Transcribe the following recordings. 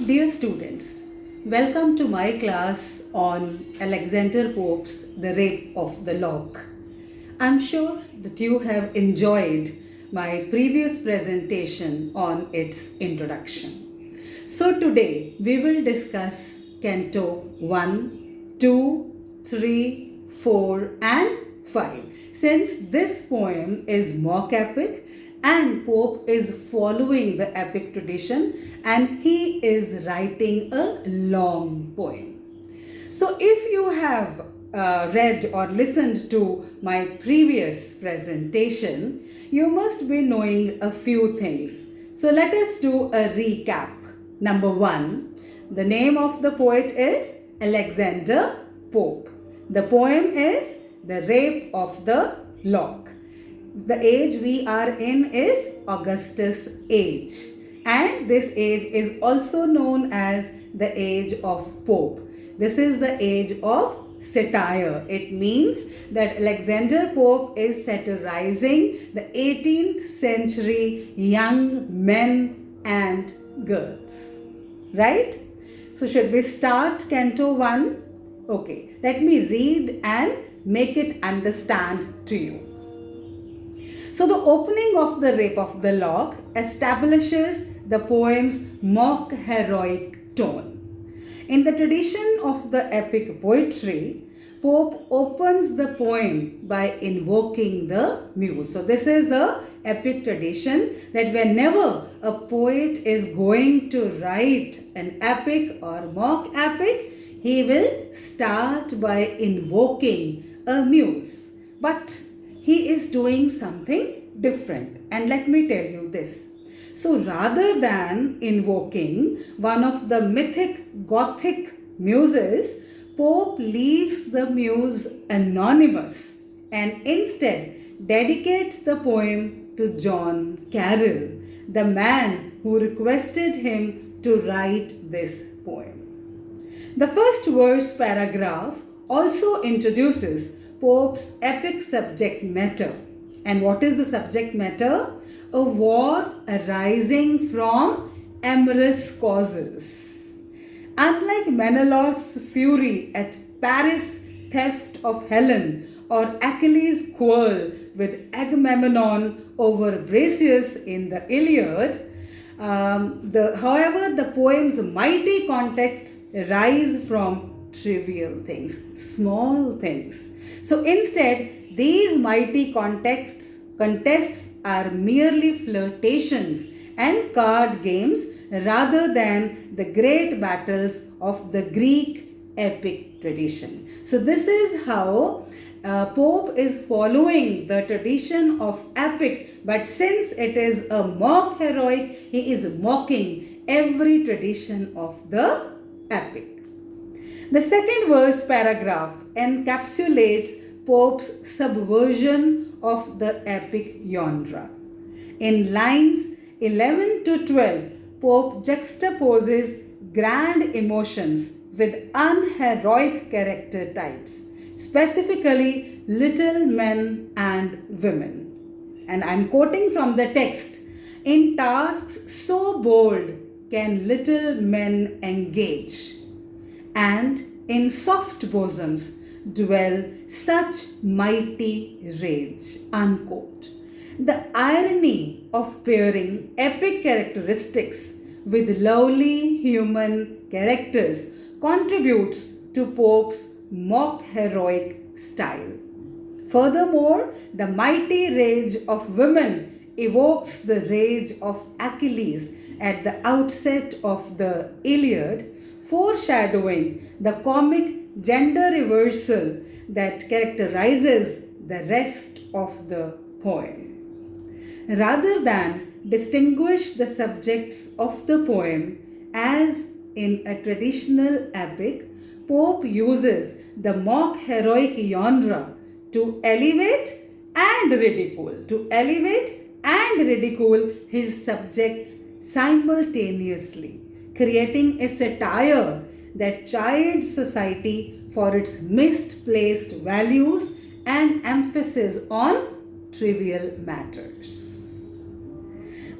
Dear students, welcome to my class on Alexander Pope's The Rape of the Lock. I'm sure that you have enjoyed my previous presentation on its introduction. So today we will discuss Canto 1, 2, 3, 4 and 5. Since this poem is mock epic, and Pope is following the epic tradition and he is writing a long poem. So, if you have read or listened to my previous presentation, you must be knowing a few things. So, let us do a recap. Number one, the name of the poet is Alexander Pope. The poem is The Rape of the Lock. The age we are in is Augustus age, and this age is also known as the age of Pope. This is the age of satire. It means that Alexander Pope is satirizing the 18th century young men and girls. Right? So should we start Canto 1? Okay, let me read and make it understand to you. So the opening of The Rape of the Lock establishes the poem's mock heroic tone. In the tradition of the epic poetry, Pope opens the poem by invoking the muse. So this is a epic tradition that whenever a poet is going to write an epic or mock epic, he will start by invoking a muse. But he is doing something different, and let me tell you this. So rather than invoking one of the mythic Gothic muses, Pope leaves the muse anonymous and instead dedicates the poem to John Carroll, the man who requested him to write this poem. The first verse paragraph also introduces Pope's epic subject matter. And what is the subject matter? A war arising from amorous causes. Unlike Menelaus' fury at Paris' theft of Helen or Achilles' quarrel with Agamemnon over Briseis in the Iliad, however, the poem's mighty contexts arise from trivial things, small things. So instead, these mighty contests are merely flirtations and card games rather than the great battles of the Greek epic tradition. So this is how Pope is following the tradition of epic, but since it is a mock heroic, he is mocking every tradition of the epic. The second verse paragraph encapsulates Pope's subversion of the epic genre. In lines 11 to 12, Pope juxtaposes grand emotions with unheroic character types, specifically little men and women. And I'm quoting from the text. In tasks so bold can little men engage, and in soft bosoms dwell such mighty rage. Unquote. The irony of pairing epic characteristics with lowly human characters contributes to Pope's mock heroic style. Furthermore, the mighty rage of women evokes the rage of Achilles at the outset of the Iliad, foreshadowing the comic gender reversal that characterizes the rest of the poem. Rather than distinguish the subjects of the poem as in a traditional epic, Pope uses the mock heroic genre to elevate and ridicule his subjects simultaneously, creating a satire that chides society for its misplaced values and emphasis on trivial matters.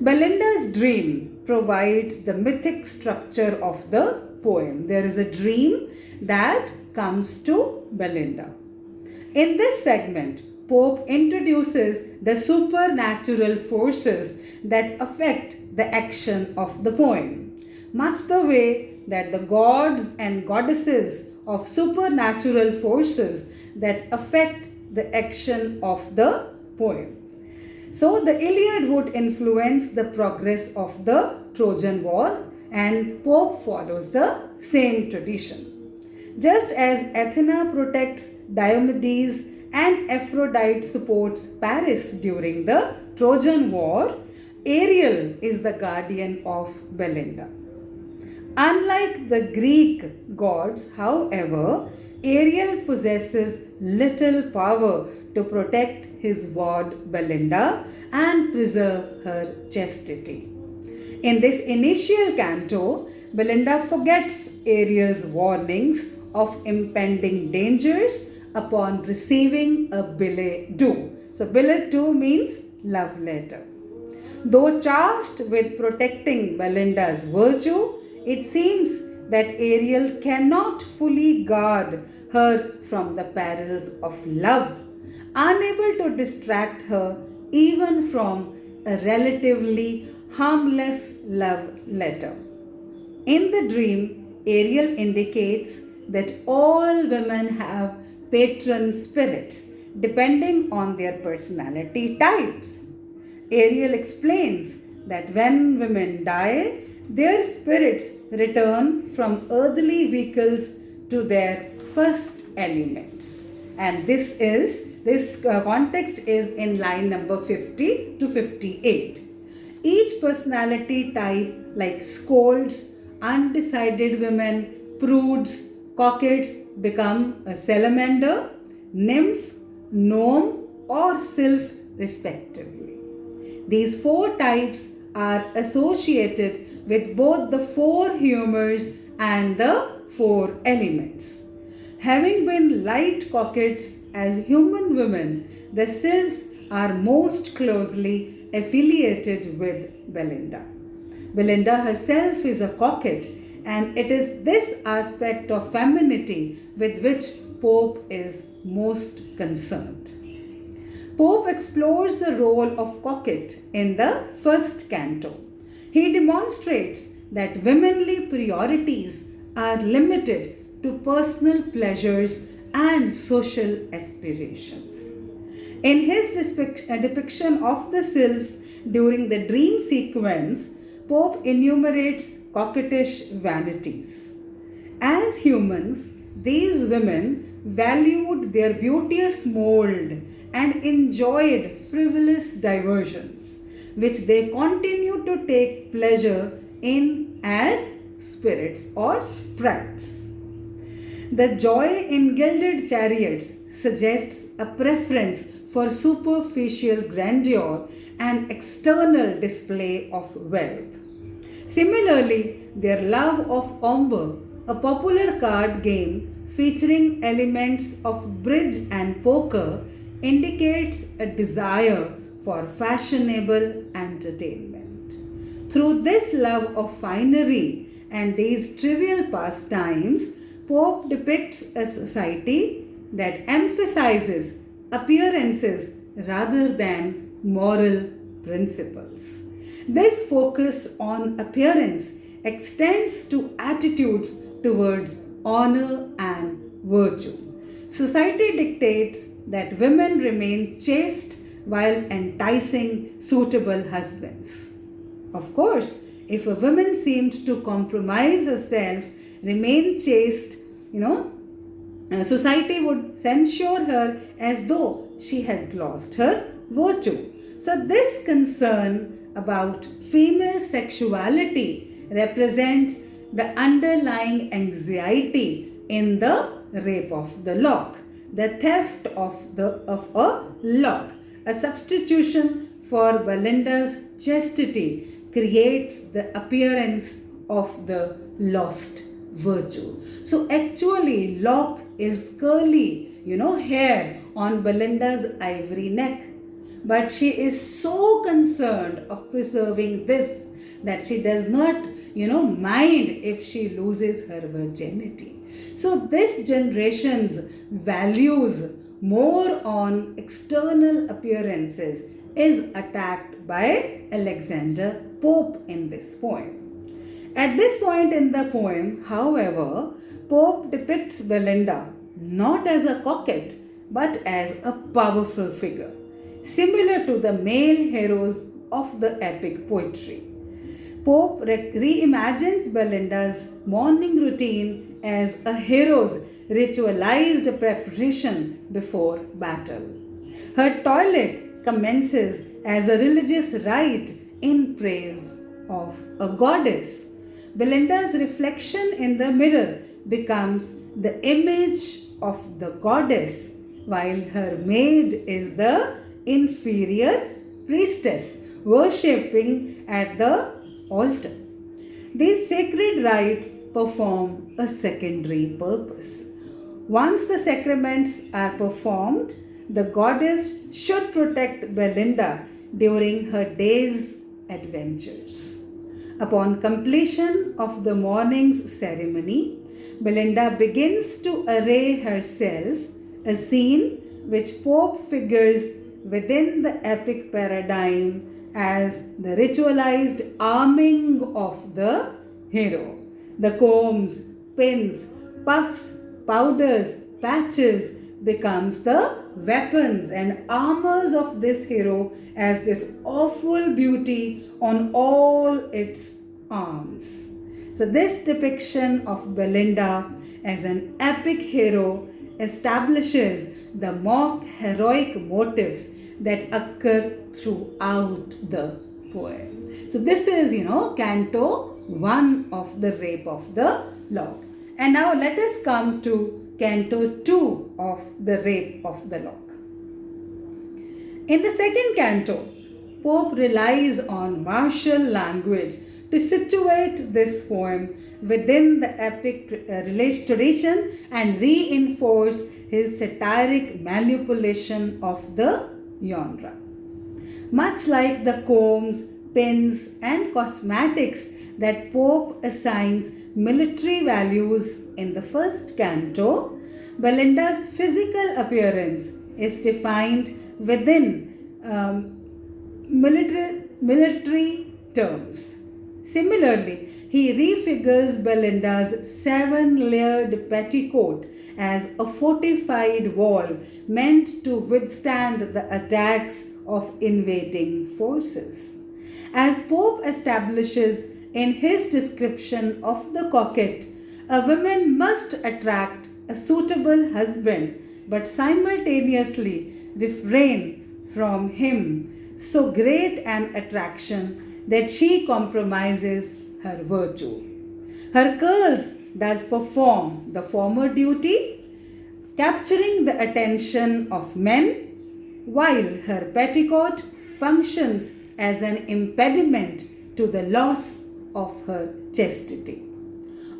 Belinda's dream provides the mythic structure of the poem. There is a dream that comes to Belinda. In this segment, Pope introduces the supernatural forces that affect the action of the poem, much the way that the gods and goddesses of supernatural forces that affect the action of the poem. So the Iliad would influence the progress of the Trojan War, and Pope follows the same tradition. Just as Athena protects Diomedes and Aphrodite supports Paris during the Trojan War, Ariel is the guardian of Belinda. Unlike the Greek gods, however, Ariel possesses little power to protect his ward Belinda and preserve her chastity. In this initial canto, Belinda forgets Ariel's warnings of impending dangers upon receiving a billet doux. So, billet doux means love letter. Though charged with protecting Belinda's virtue, it seems that Ariel cannot fully guard her from the perils of love, unable to distract her even from a relatively harmless love letter. In the dream, Ariel indicates that all women have patron spirits depending on their personality types. Ariel explains that when women die, their spirits return from earthly vehicles to their first elements. And this context is in line number 50 to 58. Each personality type, like scolds, undecided women, prudes, coquettes, become a salamander, nymph, gnome, or sylph respectively. These four types are associated with both the four humors and the four elements. Having been light coquettes as human women, the sylphs are most closely affiliated with Belinda. Belinda herself is a coquette, and it is this aspect of femininity with which Pope is most concerned. Pope explores the role of coquette in the first canto. He demonstrates that womanly priorities are limited to personal pleasures and social aspirations. In his depiction of the sylphs during the dream sequence, Pope enumerates coquettish vanities. As humans, these women valued their beauteous mold and enjoyed frivolous diversions, which they continue to take pleasure in as spirits or sprites. The joy in gilded chariots suggests a preference for superficial grandeur and external display of wealth. Similarly, their love of ombre, a popular card game featuring elements of bridge and poker, indicates a desire for fashionable entertainment. Through this love of finery and these trivial pastimes, Pope depicts a society that emphasizes appearances rather than moral principles. This focus on appearance extends to attitudes towards honor and virtue. Society dictates that women remain chaste while enticing suitable husbands. Of course, if a woman seemed to compromise herself, remain chaste, society would censure her as though she had lost her virtue. So this concern about female sexuality represents the underlying anxiety in the rape of the lock, the theft of a lock. A substitution for Belinda's chastity creates the appearance of the lost virtue. So actually, lock is curly, hair on Belinda's ivory neck. But she is so concerned of preserving this that she does not, mind if she loses her virginity. So this generation's values more on external appearances is attacked by Alexander Pope in this poem. At this point in the poem, however, Pope depicts Belinda not as a coquette but as a powerful figure, similar to the male heroes of the epic poetry. Pope reimagines Belinda's morning routine as a hero's ritualized preparation before battle. Her toilet commences as a religious rite in praise of a goddess. Belinda's reflection in the mirror becomes the image of the goddess, while her maid is the inferior priestess worshipping at the altar. These sacred rites perform a secondary purpose. Once the sacraments are performed, the goddess should protect Belinda during her day's adventures. Upon completion of the morning's ceremony, Belinda begins to array herself, a scene which Pope figures within the epic paradigm as the ritualized arming of the hero. The combs, pins, puffs, powders, patches becomes the weapons and armors of this hero as this awful beauty on all its arms. So this depiction of Belinda as an epic hero establishes the mock heroic motives that occur throughout the poem. So this is, Canto 1 of the Rape of the Lock. And now let us come to Canto 2 of the Rape of the Lock. In the second canto, Pope relies on martial language to situate this poem within the epic tradition and reinforce his satiric manipulation of the genre. Much like the combs, pins, and cosmetics that Pope assigns military values in the first canto, Belinda's physical appearance is defined within military terms. Similarly, he refigures Belinda's 7-layered petticoat as a fortified wall meant to withstand the attacks of invading forces. As Pope establishes in his description of the coquette, a woman must attract a suitable husband but simultaneously refrain from him so great an attraction that she compromises her virtue. Her curls thus perform the former duty, capturing the attention of men, while her petticoat functions as an impediment to the loss of her chastity.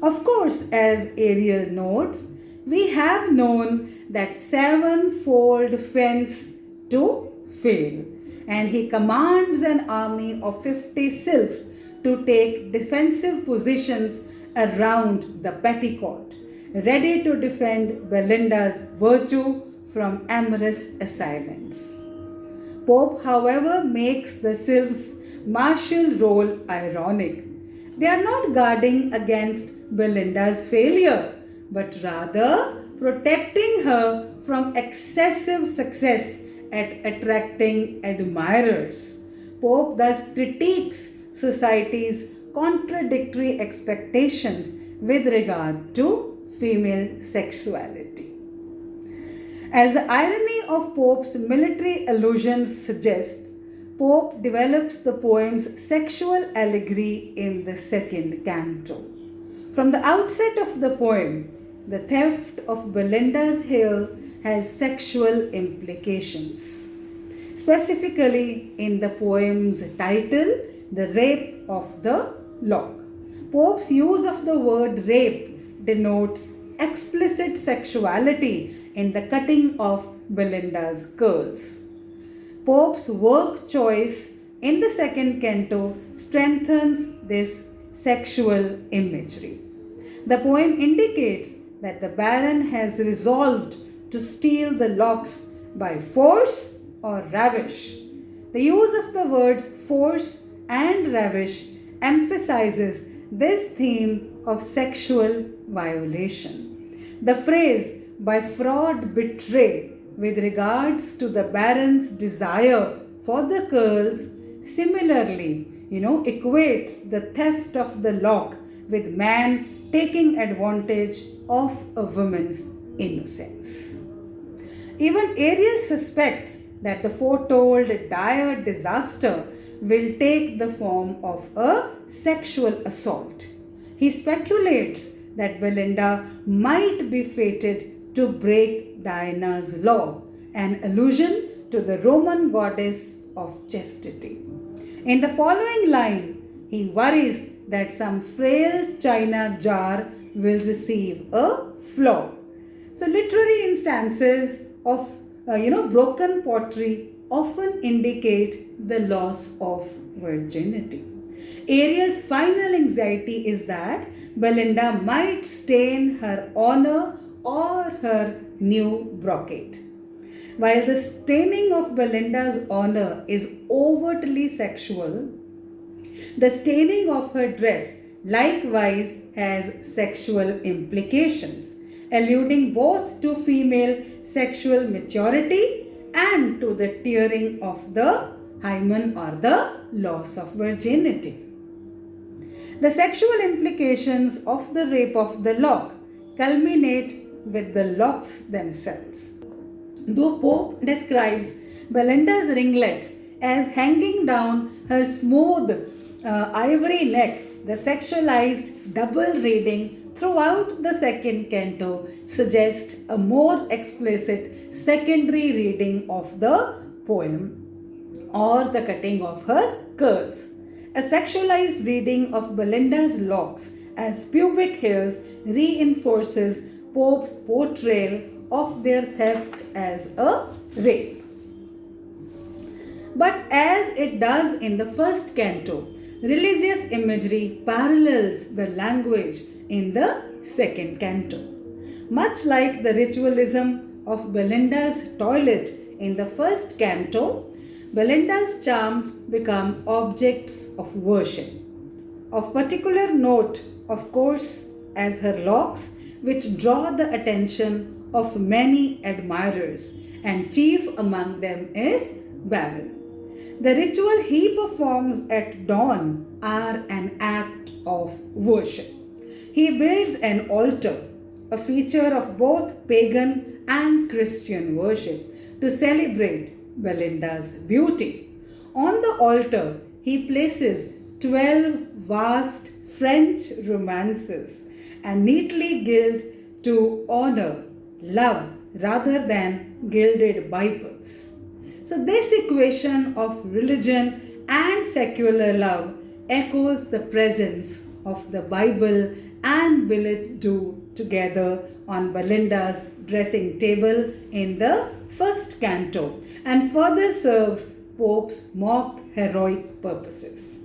Of course, as Ariel notes, we have known that 7-fold fence to fail, and he commands an army of 50 sylphs to take defensive positions around the petticoat, ready to defend Belinda's virtue from amorous assailants. Pope, however, makes the sylphs' martial role ironic. They are not guarding against Belinda's failure, but rather protecting her from excessive success at attracting admirers. Pope thus critiques society's contradictory expectations with regard to female sexuality. As the irony of Pope's military allusions suggests, Pope develops the poem's sexual allegory in the second canto. From the outset of the poem, the theft of Belinda's hair has sexual implications. Specifically in the poem's title, The Rape of the Lock. Pope's use of the word rape denotes explicit sexuality in the cutting of Belinda's curls. Pope's work choice in the second canto strengthens this sexual imagery. The poem indicates that the baron has resolved to steal the locks by force or ravish. The use of the words force and ravish emphasizes this theme of sexual violation. The phrase by fraud betray with regards to the baron's desire for the curls similarly equates the theft of the lock with man taking advantage of a woman's innocence. Even Ariel suspects that the foretold dire disaster will take the form of a sexual assault. He speculates that Belinda might be fated to break Diana's law, an allusion to the Roman goddess of chastity. In the following line, he worries that some frail china jar will receive a flaw. So literary instances of broken pottery often indicate the loss of virginity. Ariel's final anxiety is that Belinda might stain her honor or her new brocade. While the staining of Belinda's honor is overtly sexual, the staining of her dress likewise has sexual implications, alluding both to female sexual maturity and to the tearing of the hymen or the loss of virginity. The sexual implications of the rape of the lock culminate with the locks themselves. Though Pope describes Belinda's ringlets as hanging down her smooth ivory neck, the sexualized double reading throughout the second canto suggests a more explicit secondary reading of the poem or the cutting of her curls. A sexualized reading of Belinda's locks as pubic hairs reinforces Pope's portrayal of their theft as a rape. But as it does in the first canto, religious imagery parallels the language in the second canto. Much like the ritualism of Belinda's toilet in the first canto, Belinda's charms become objects of worship. Of particular note, of course, as her locks, which draw the attention of many admirers, and chief among them is Baron. The ritual he performs at dawn are an act of worship. He builds an altar, a feature of both pagan and Christian worship, to celebrate Belinda's beauty. On the altar, he places 12 vast French romances and neatly gilt to honor love rather than gilded Bibles. So this equation of religion and secular love echoes the presence of the Bible and billet doux together on Belinda's dressing table in the first canto and further serves Pope's mock heroic purposes.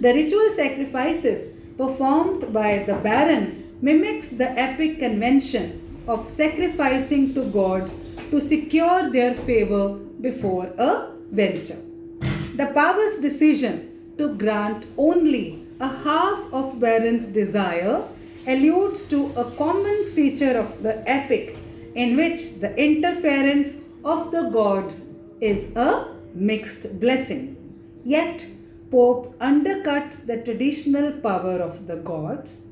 The ritual sacrifices performed by the Baron mimics the epic convention of sacrificing to gods to secure their favor before a venture. The power's decision to grant only a half of Baron's desire alludes to a common feature of the epic in which the interference of the gods is a mixed blessing. Yet, Pope undercuts the traditional power of the gods.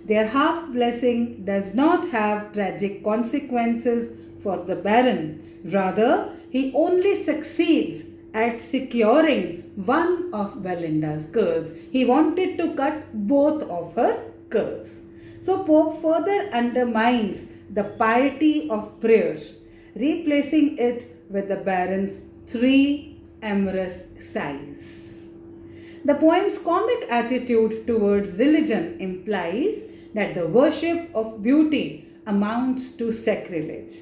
Their half blessing does not have tragic consequences for the Baron. Rather, he only succeeds at securing one of Belinda's curls. He wanted to cut both of her curls. So Pope further undermines the piety of prayer, replacing it with the Baron's 3 amorous sighs. The poem's comic attitude towards religion implies that the worship of beauty amounts to sacrilege.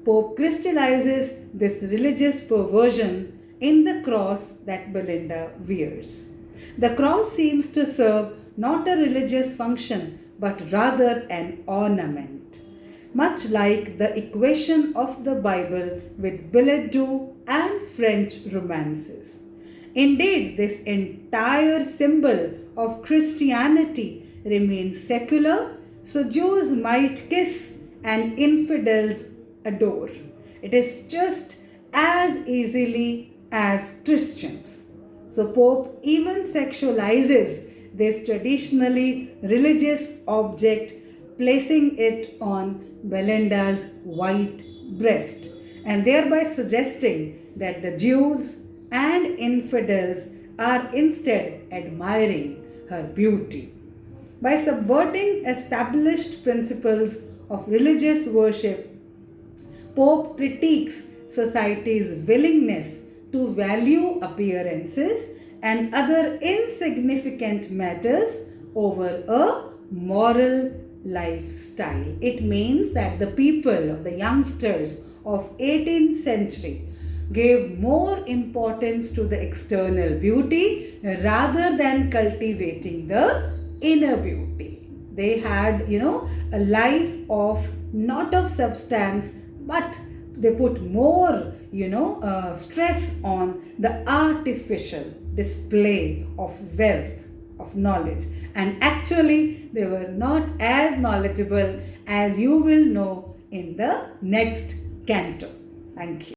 Pope crystallizes this religious perversion in the cross that Belinda wears. The cross seems to serve not a religious function but rather an ornament, much like the equation of the Bible with billet doux and French romances. Indeed, this entire symbol of Christianity remains secular, so Jews might kiss and infidels adore. It is just as easily as Christians. So Pope even sexualizes this traditionally religious object, placing it on Belinda's white breast and thereby suggesting that the Jews and infidels are instead admiring her beauty. By subverting established principles of religious worship, Pope critiques society's willingness to value appearances and other insignificant matters over a moral lifestyle. It means that the people, the youngsters of 18th century gave more importance to the external beauty rather than cultivating the inner beauty. They had, a life of not of substance, but they put more, stress on the artificial display of wealth, of knowledge. And actually, they were not as knowledgeable as you will know in the next canto. Thank you.